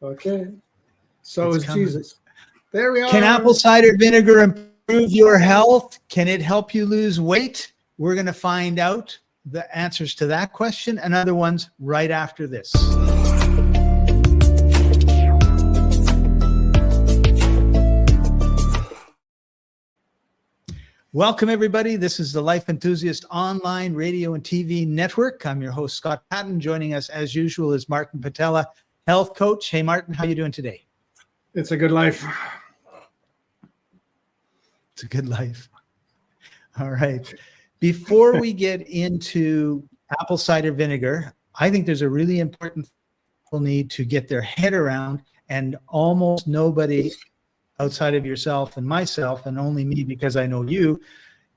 Okay. So It's is coming. Jesus. There we are. Can apple cider vinegar improve your health? Can it help you lose weight? We're going to find out the answers to that question and other ones right after this. Welcome, everybody. This is the Life Enthusiast online radio and TV network. I'm your host, Scott Paton. Joining us, as usual, is Martin Pytela, health coach. Hey, Martin, how are you doing today? It's a good life. It's a good life. All right. Before we get into apple cider vinegar, I think there's a really important thing people need to get their head around, and almost nobody outside of yourself and myself, and only me because I know you,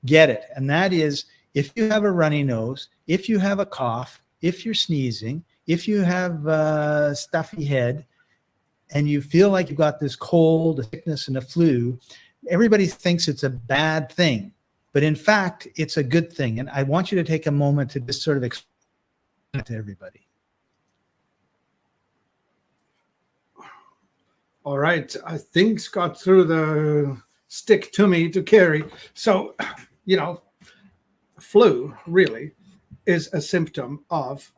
get it. And that is, if you have a runny nose, if you have a cough, if you're sneezing, if you have a stuffy head, and you feel like you've got this cold, a sickness, and a flu, everybody thinks it's a bad thing. But in fact, it's a good thing. And I want you to take a moment to just sort of explain it to everybody. All right. I think Scott threw the stick to me to carry. So, flu really is a symptom of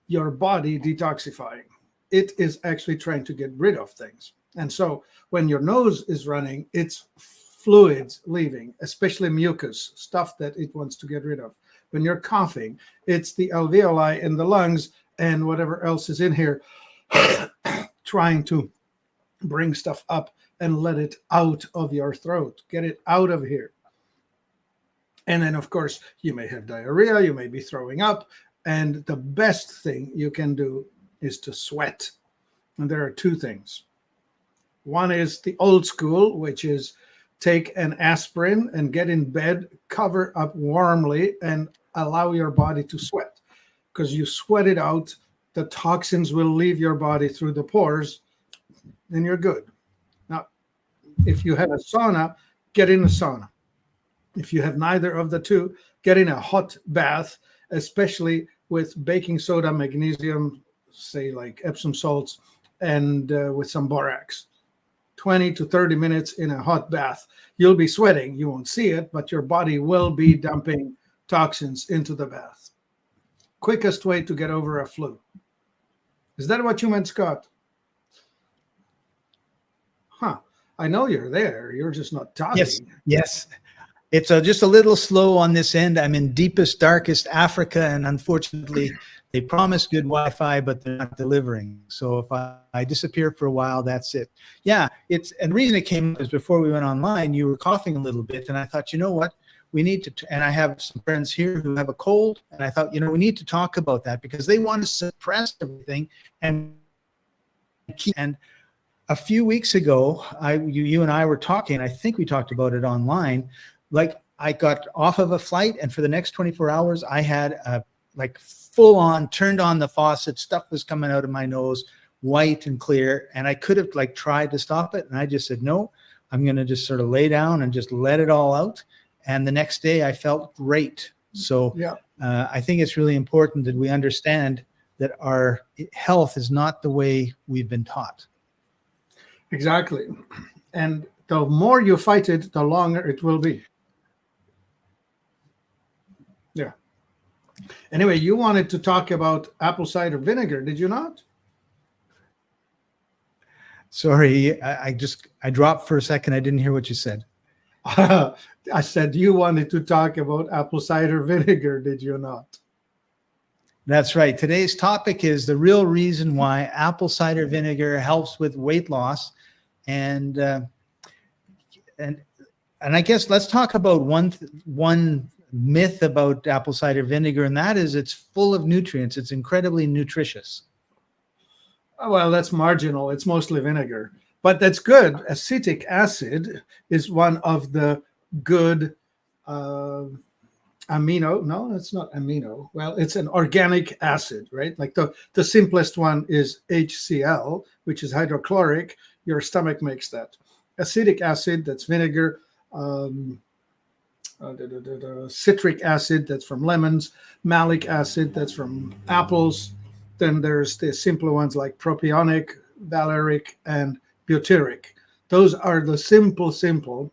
your body detoxifying. It is actually trying to get rid of things. And so when your nose is running, it's fluids leaving, especially mucus, stuff that it wants to get rid of. When you're coughing, it's the alveoli in the lungs and whatever else is in here trying to bring stuff up and let it out of your throat, get it out of here. And then, of course, you may have diarrhea, you may be throwing up, and the best thing you can do is to sweat. And there are two things. One is the old school, which is take an aspirin and get in bed, cover up warmly, and allow your body to sweat. Because you sweat it out, the toxins will leave your body through the pores, and you're good. Now, if you have a sauna, get in a sauna. If you have neither of the two, get in a hot bath, especially with baking soda, magnesium, say like Epsom salts, and with some borax. 20 to 30 minutes in a hot bath. You'll be sweating. You won't see it, but your body will be dumping toxins into the bath. Quickest way to get over a flu. Is that what you meant, Scott? Huh. I know you're there. You're just not talking. Yes. It's just a little slow on this end. I'm in deepest, darkest Africa, and unfortunately, they promise good Wi-Fi, but they're not delivering. So if I disappear for a while, that's it. Yeah, and the reason it came up is before we went online, you were coughing a little bit, and I thought, you know what? We need to, and I have some friends here who have a cold, and I thought, we need to talk about that because they want to suppress everything and a few weeks ago, you and I were talking. I think we talked about it online. Like I got off of a flight, and for the next 24 hours, I had full on turned on the faucet. Stuff was coming out of my nose, white and clear, and I could have tried to stop it, and I just said no. I'm going to just sort of lay down and just let it all out. And the next day, I felt great. So yeah. I think it's really important that we understand that our health is not the way we've been taught. Exactly. And the more you fight it, the longer it will be. Yeah. Anyway, you wanted to talk about apple cider vinegar, did you not? Sorry, I dropped for a second. I didn't hear what you said. I said you wanted to talk about apple cider vinegar, did you not? That's right. Today's topic is the real reason why apple cider vinegar helps with weight loss. And I guess let's talk about one myth about apple cider vinegar, and that is it's full of nutrients. It's incredibly nutritious. Well, that's marginal. It's mostly vinegar, but that's good. Acetic acid is one of the good amino. No, it's not amino. Well, it's an organic acid, right? Like the simplest one is HCl, which is hydrochloric. Your stomach makes that. Acetic acid, that's vinegar. Citric acid, that's from lemons. Malic acid, that's from apples. Then there's the simpler ones like propionic, valeric, and butyric. Those are the simple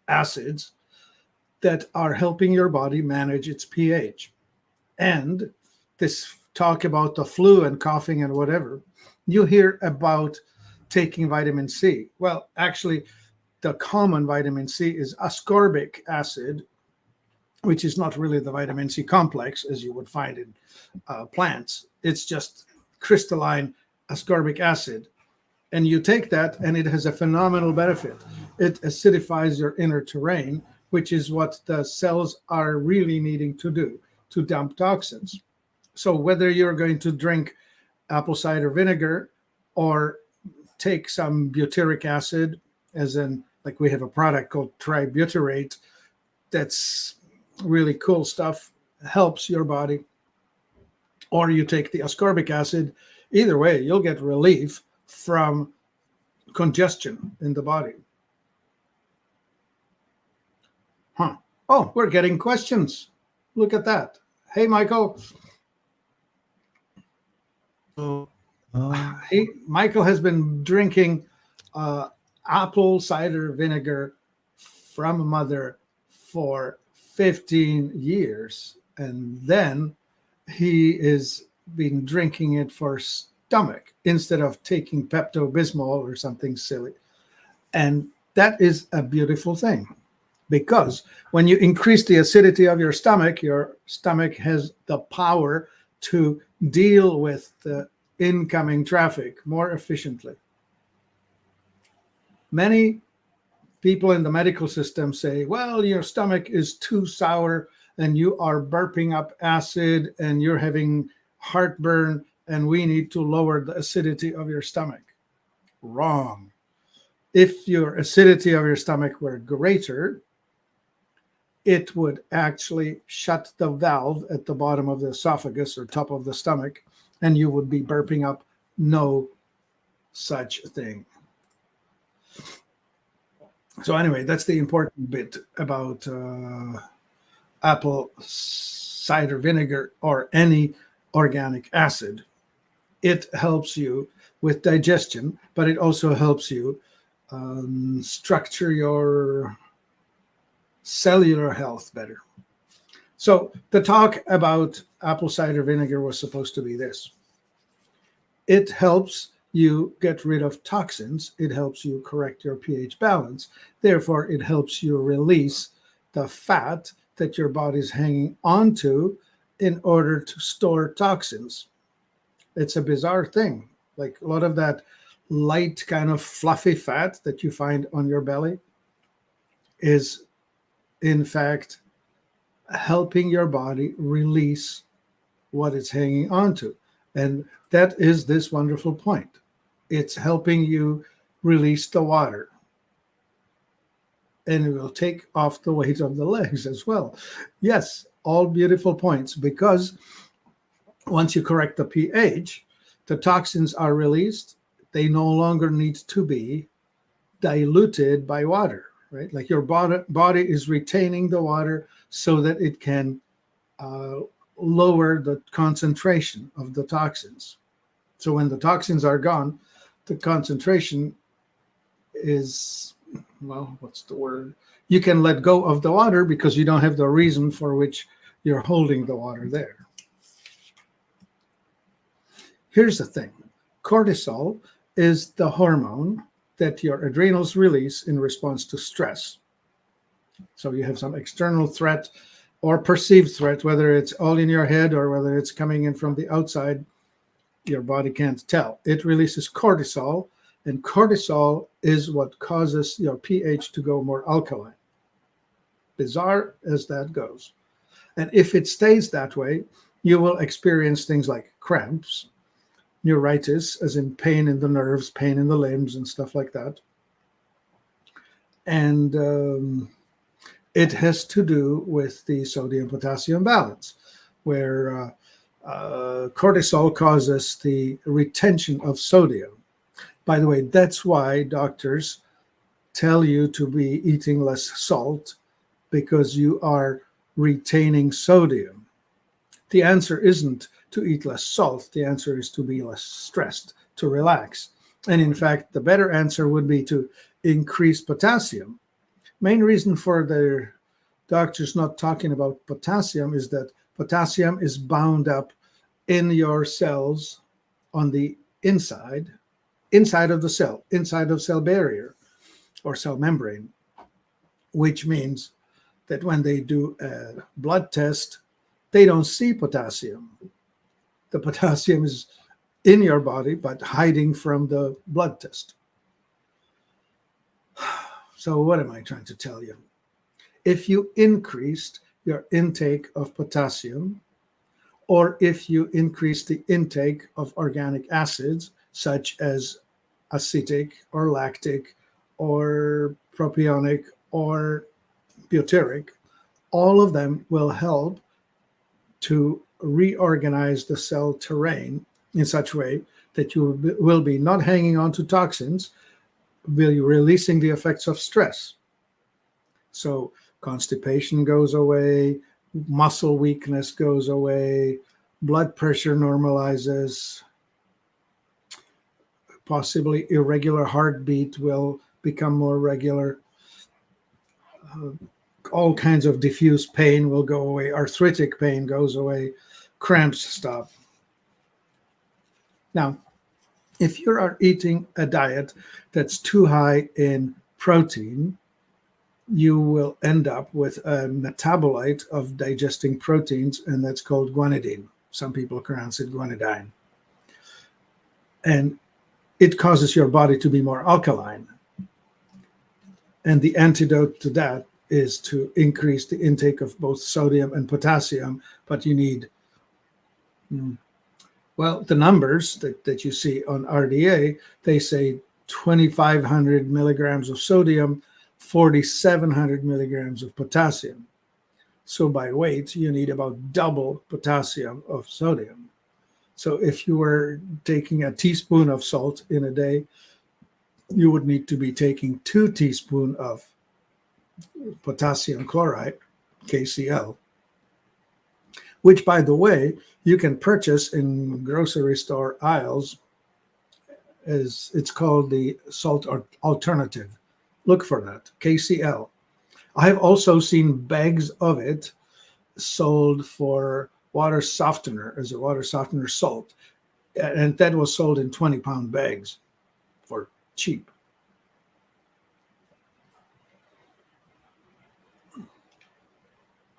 acids that are helping your body manage its pH. And this talk about the flu and coughing and whatever, you hear about taking vitamin C. Well, actually, the common vitamin C is ascorbic acid, which is not really the vitamin C complex as you would find in plants. It's just crystalline ascorbic acid. And you take that, and it has a phenomenal benefit. It acidifies your inner terrain, which is what the cells are really needing to do, to dump toxins. So whether you're going to drink apple cider vinegar or take some butyric acid, as in, like we have a product called tributyrate, that's really cool stuff, helps your body, or you take the ascorbic acid, either way, you'll get relief from congestion in the body. Oh, we're getting questions. Look at that. Hey, Michael. Michael has been drinking apple cider vinegar from a mother for 15 years. And then he is been drinking it for stomach instead of taking Pepto-Bismol or something silly. And that is a beautiful thing, because when you increase the acidity of your stomach has the power to deal with the incoming traffic more efficiently. Many people in the medical system say, well, your stomach is too sour and you are burping up acid and you're having heartburn and we need to lower the acidity of your stomach. Wrong. If your acidity of your stomach were greater, it would actually shut the valve at the bottom of the esophagus or top of the stomach, and you would be burping up no such thing. So anyway, that's the important bit about apple cider vinegar or any organic acid. It helps you with digestion, but it also helps you structure your cellular health better. So the talk about apple cider vinegar was supposed to be this. It helps you get rid of toxins. It helps you correct your pH balance. Therefore, it helps you release the fat that your body's hanging onto in order to store toxins. It's a bizarre thing. Like a lot of that light kind of fluffy fat that you find on your belly is, in fact, helping your body release what it's hanging onto. And that is this wonderful point. It's helping you release the water. And it will take off the weight of the legs as well. Yes, all beautiful points, because once you correct the pH, the toxins are released. They no longer need to be diluted by water, right? Like your body is retaining the water so that it can lower the concentration of the toxins. So when the toxins are gone, the concentration is, well, what's the word? You can let go of the water because you don't have the reason for which you're holding the water there. Here's the thing. Cortisol is the hormone that your adrenals release in response to stress. So you have some external threat or perceived threat, whether it's all in your head or whether it's coming in from the outside, your body can't tell. It releases cortisol, and cortisol is what causes your pH to go more alkaline. Bizarre as that goes. And if it stays that way, you will experience things like cramps, neuritis, as in pain in the nerves, pain in the limbs, and stuff like that. And it has to do with the sodium-potassium balance, where cortisol causes the retention of sodium. By the way, that's why doctors tell you to be eating less salt, because you are retaining sodium. The answer isn't to eat less salt? The answer is to be less stressed, to relax. And in fact, the better answer would be to increase potassium. Main reason for the doctors not talking about potassium is that potassium is bound up in your cells on the inside of the cell, inside of cell barrier or cell membrane, which means that when they do a blood test, they don't see potassium. The potassium is in your body, but hiding from the blood test. So what am I trying to tell you? If you increased your intake of potassium, or if you increase the intake of organic acids, such as acetic or lactic or propionic or butyric, all of them will help to reorganize the cell terrain in such a way that you will be not hanging on to toxins, will be releasing the effects of stress. So constipation goes away, muscle weakness goes away, blood pressure normalizes, possibly irregular heartbeat will become more regular. All kinds of diffuse pain will go away. Arthritic pain goes away. Cramps stop. Now, if you are eating a diet that's too high in protein, you will end up with a metabolite of digesting proteins, and that's called guanidine. Some people pronounce it guanidine. And it causes your body to be more alkaline. And the antidote to that is to increase the intake of both sodium and potassium, but you need, well, the numbers that you see on RDA, they say 2,500 milligrams of sodium, 4,700 milligrams of potassium. So by weight, you need about double potassium of sodium. So if you were taking a teaspoon of salt in a day, you would need to be taking 2 teaspoons of potassium chloride, KCl, which, by the way, you can purchase in grocery store aisles. As it's called the salt alternative. Look for that, KCl. I have also seen bags of it sold for water softener, as a water softener salt. And that was sold in 20-pound bags for cheap.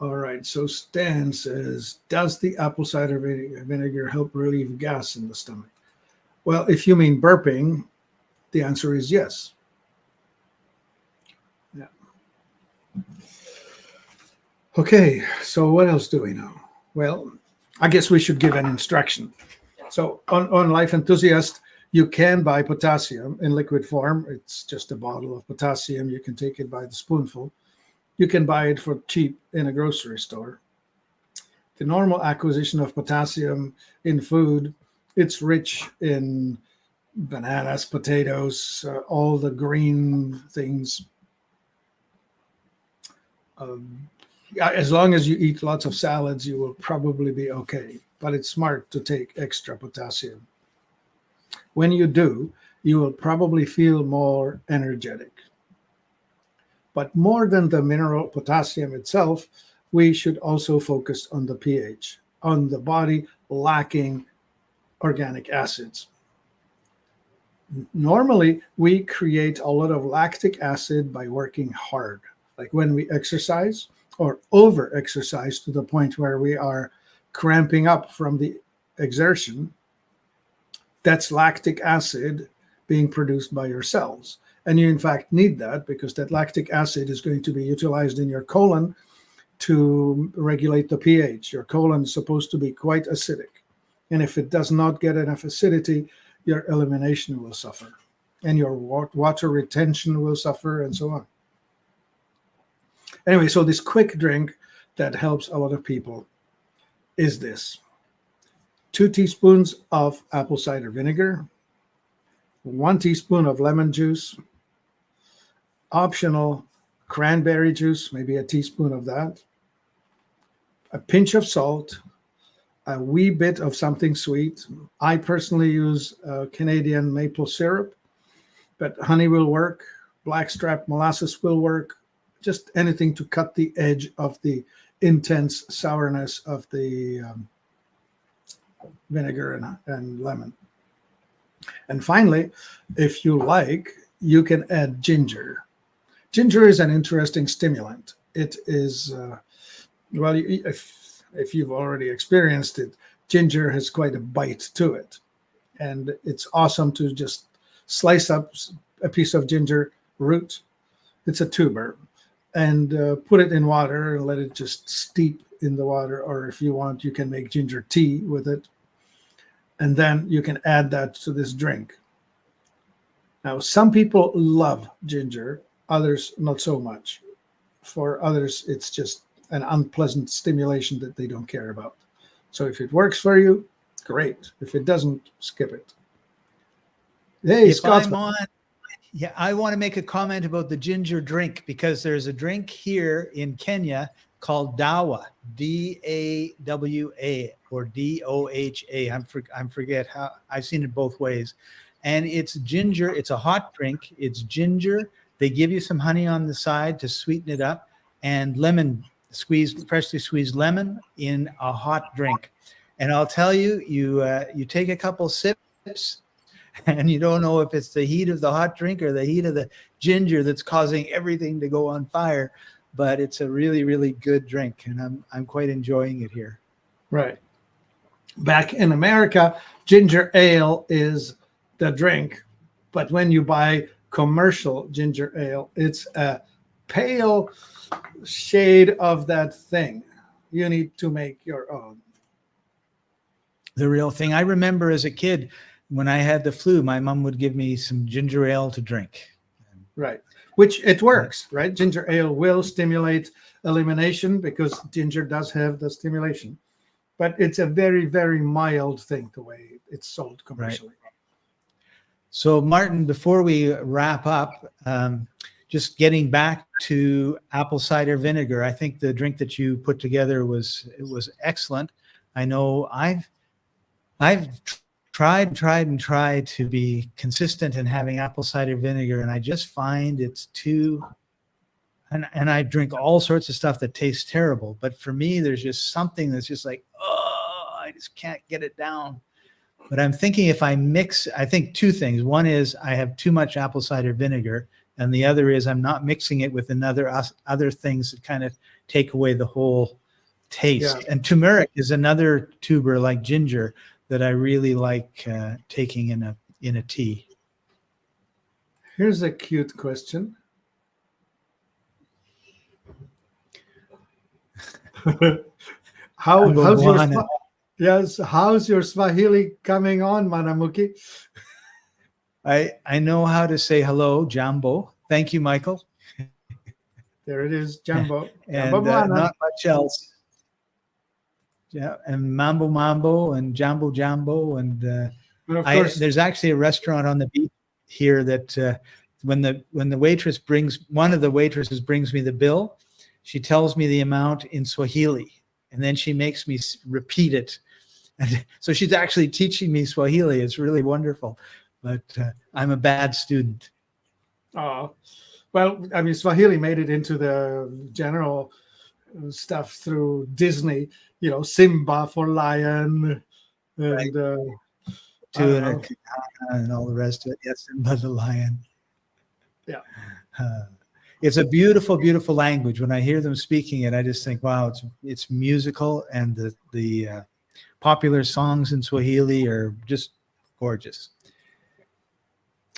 All right, so Stan says, does the apple cider vinegar help relieve gas in the stomach? Well, if you mean burping, the answer is yes. Yeah. Okay, so what else do we know? Well, I guess we should give an instruction. So on Life Enthusiast, you can buy potassium in liquid form. It's just a bottle of potassium. You can take it by the spoonful. You can buy it for cheap in a grocery store. The normal acquisition of potassium in food, it's rich in bananas, potatoes, all the green things. As long as you eat lots of salads, you will probably be okay. But it's smart to take extra potassium. When you do, you will probably feel more energetic. But more than the mineral potassium itself, we should also focus on the pH, on the body lacking organic acids. Normally, we create a lot of lactic acid by working hard, like when we exercise or over-exercise to the point where we are cramping up from the exertion. That's lactic acid being produced by your cells. And you, in fact, need that because that lactic acid is going to be utilized in your colon to regulate the pH. Your colon is supposed to be quite acidic. And if it does not get enough acidity, your elimination will suffer. And your water retention will suffer, and so on. Anyway, so this quick drink that helps a lot of people is this. 2 teaspoons of apple cider vinegar, 1 teaspoon of lemon juice, optional cranberry juice, maybe a teaspoon of that, a pinch of salt, a wee bit of something sweet. I personally use Canadian maple syrup, but honey will work. Blackstrap molasses will work. Just anything to cut the edge of the intense sourness of the vinegar and lemon. And finally, if you like, you can add ginger. Ginger is an interesting stimulant. It is, well, if you've already experienced it, ginger has quite a bite to it. And it's awesome to just slice up a piece of ginger root. It's a tuber. And put it in water and let it just steep in the water. Or if you want, you can make ginger tea with it. And then you can add that to this drink. Now, some people love ginger, others not so much. For others, it's just an unpleasant stimulation that they don't care about. So if it works for you, great. If it doesn't, skip it. Hey, Scott. Yeah, I want to make a comment about the ginger drink, because there's a drink here in Kenya called dawa, D-A-W-A or D-O-H-A. I forget how. I've seen it both ways. And it's ginger. It's a hot drink. It's ginger. They give you some honey on the side to sweeten it up, and lemon, freshly squeezed lemon in a hot drink. And I'll tell you, you take a couple sips, and you don't know if it's the heat of the hot drink or the heat of the ginger that's causing everything to go on fire. But it's a really, really good drink, and I'm quite enjoying it here. Right. Back in America, ginger ale is the drink, but when you buy commercial ginger ale, it's a pale shade of that thing. You need to make your own. The real thing. I remember as a kid, when I had the flu, my mom would give me some ginger ale to drink. Right. Which it works, right? Ginger ale will stimulate elimination because ginger does have the stimulation. But it's a very, very mild thing the way it's sold commercially. Right. So, Martin, before we wrap up, just getting back to apple cider vinegar, I think the drink that you put together was excellent. I know I've tried to be consistent in having apple cider vinegar, and I just find it's too, and I drink all sorts of stuff that tastes terrible. But for me, there's just something that's just like, oh, I just can't get it down. But I'm thinking if I mix, I think two things. One is I have too much apple cider vinegar, and the other is I'm not mixing it with other things that kind of take away the whole taste. Yeah. And turmeric is another tuber like ginger that I really like taking in a tea. Here's a cute question. How's your Swahili coming on, Manamuki? I know how to say hello, Jambo. Thank you, Michael. There it is, Jambo. And not much else. Yeah, and Mambo and Jambo, and of course, there's actually a restaurant on the beach here that when the waitress one of the waitresses brings me the bill, she tells me the amount in Swahili, and then she makes me repeat it. And so she's actually teaching me Swahili. It's really wonderful, but I'm a bad student. Oh, well, I mean, Swahili made it into the general stuff through Disney. You know, Simba for lion, and right. And all the rest of it. Yes, Simba the lion. Yeah, it's a beautiful, beautiful language. When I hear them speaking it, I just think, wow, it's musical, and the popular songs in Swahili are just gorgeous.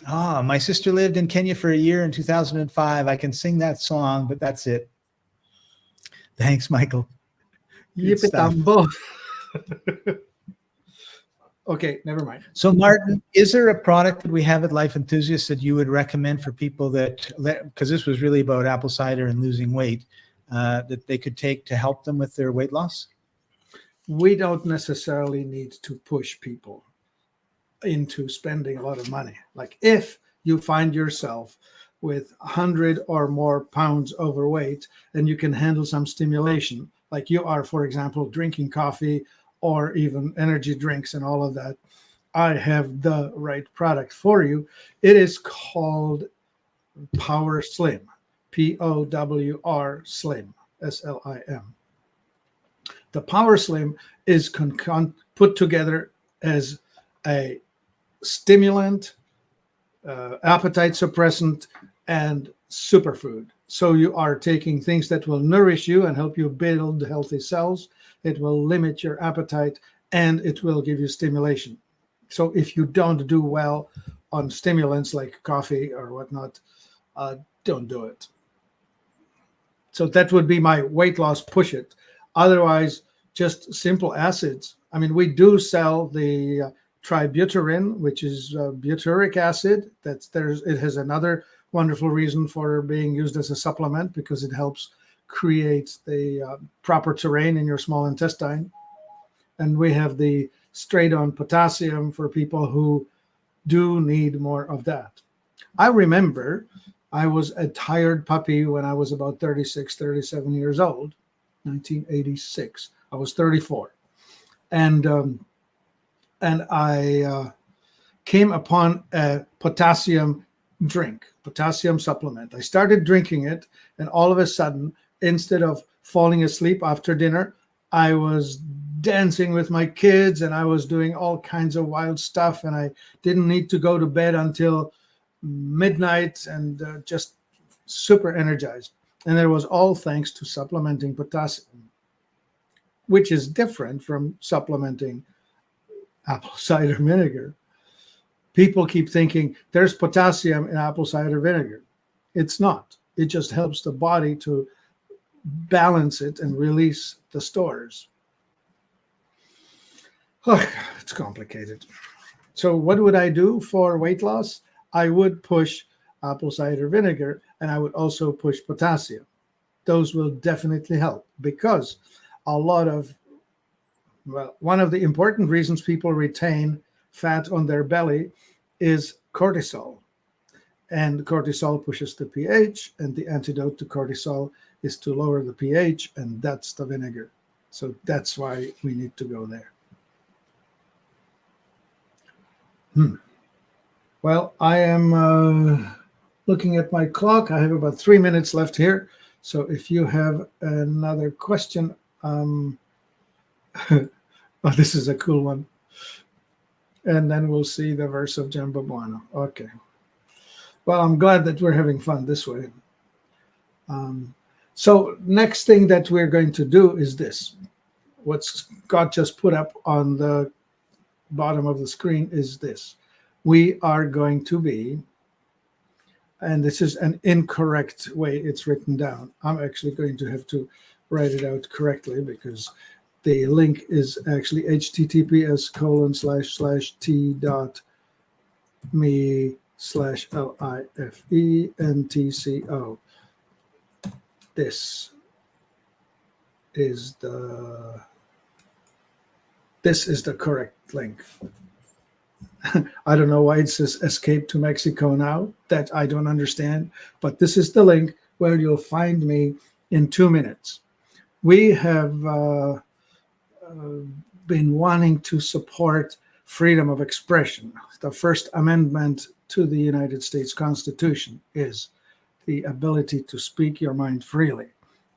My sister lived in Kenya for a year in 2005. I can sing that song, but that's it. Thanks, Michael. Yipitambo. Okay, never mind. So, Martin, is there a product that we have at Life Enthusiast that you would recommend for people because this was really about apple cider and losing weight, that they could take to help them with their weight loss? We don't necessarily need to push people into spending a lot of money. Like if you find yourself with 100 or more pounds overweight and you can handle some stimulation, like you are, for example, drinking coffee or even energy drinks and all of that, I have the right product for you. It is called Power Slim, POWR Slim, SLIM. The Power Slim is put together as a stimulant, appetite suppressant, and superfood. So you are taking things that will nourish you and help you build healthy cells. It will limit your appetite, and it will give you stimulation. So if you don't do well on stimulants like coffee or whatnot, don't do it. So that would be my weight loss push it. Otherwise, just simple acids. I mean, we do sell the tributyrin, which is butyric acid. It has another wonderful reason for being used as a supplement, because it helps create the proper terrain in your small intestine. And we have the straight on potassium for people who do need more of that. I remember I was a tired puppy when I was about 36, 37 years old, 1986. I was 34. And I came upon a potassium drink, potassium supplement. I started drinking it, and all of a sudden, instead of falling asleep after dinner, I was dancing with my kids, and I was doing all kinds of wild stuff, and I didn't need to go to bed until midnight, and just super energized. And it was all thanks to supplementing potassium, which is different from supplementing apple cider vinegar. People keep thinking there's potassium in apple cider vinegar. It's not. It just helps the body to balance it and release the stores. Oh, it's complicated. So what would I do for weight loss? I would push apple cider vinegar, and I would also push potassium. Those will definitely help, because one of the important reasons people retain fat on their belly is cortisol. And cortisol pushes the pH, and the antidote to cortisol is to lower the pH, and that's the vinegar. So that's why we need to go there. Well, I am looking at my clock. I have about 3 minutes left here. So if you have another question, oh, this is a cool one. And then we'll see the verse of Jambabuano. Okay. Well, I'm glad that we're having fun this way. So next thing that we're going to do is this. What Scott just put up on the bottom of the screen is this. We are going to be, and this is an incorrect way it's written down. I'm actually going to have to write it out correctly, because the link is actually https://t.me/LIFENTCO. This is the correct link. I don't know why it says escape to Mexico now. That I don't understand. But this is the link where you'll find me in 2 minutes. We have been wanting to support freedom of expression. The First Amendment to the United States Constitution is the ability to speak your mind freely.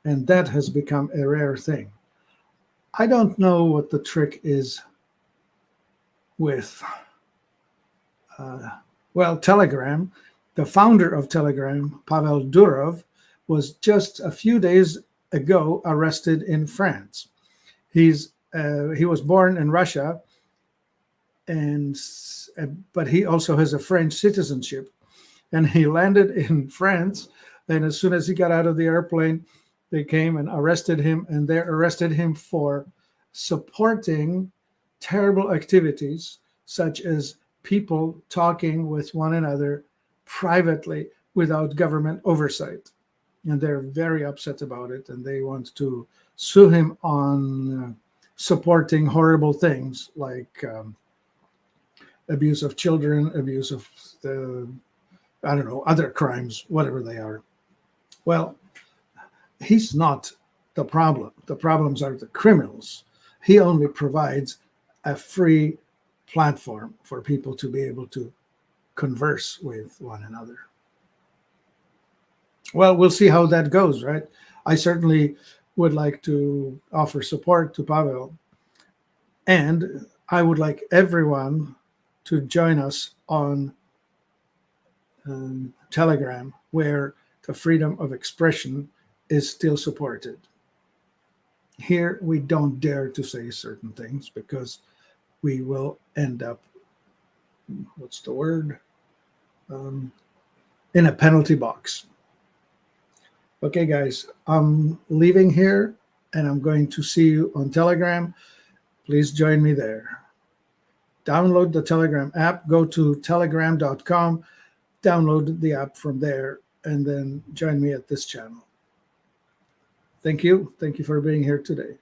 And that has become a rare thing. I don't know what the trick is with Telegram. The founder of Telegram, Pavel Durov, was just a few days ago arrested in France. He was born in Russia, but he also has a French citizenship. And he landed in France, and as soon as he got out of the airplane, they came and arrested him, and they arrested him for supporting terrible activities, such as people talking with one another privately without government oversight. And they're very upset about it, and they want to sue him on supporting horrible things like abuse of children, abuse of other crimes, whatever they are. Well, he's not the problem. The problems are the criminals. He only provides a free platform for people to be able to converse with one another. Well, we'll see how that goes, right? I certainly would like to offer support to Pavel, and I would like everyone to join us on Telegram, where the freedom of expression is still supported. Here, we don't dare to say certain things because we will end up, what's the word? In a penalty box. Okay, guys, I'm leaving here and I'm going to see you on Telegram. Please join me there. Download the Telegram app, go to telegram.com, download the app from there, and then join me at this channel. Thank you. Thank you for being here today.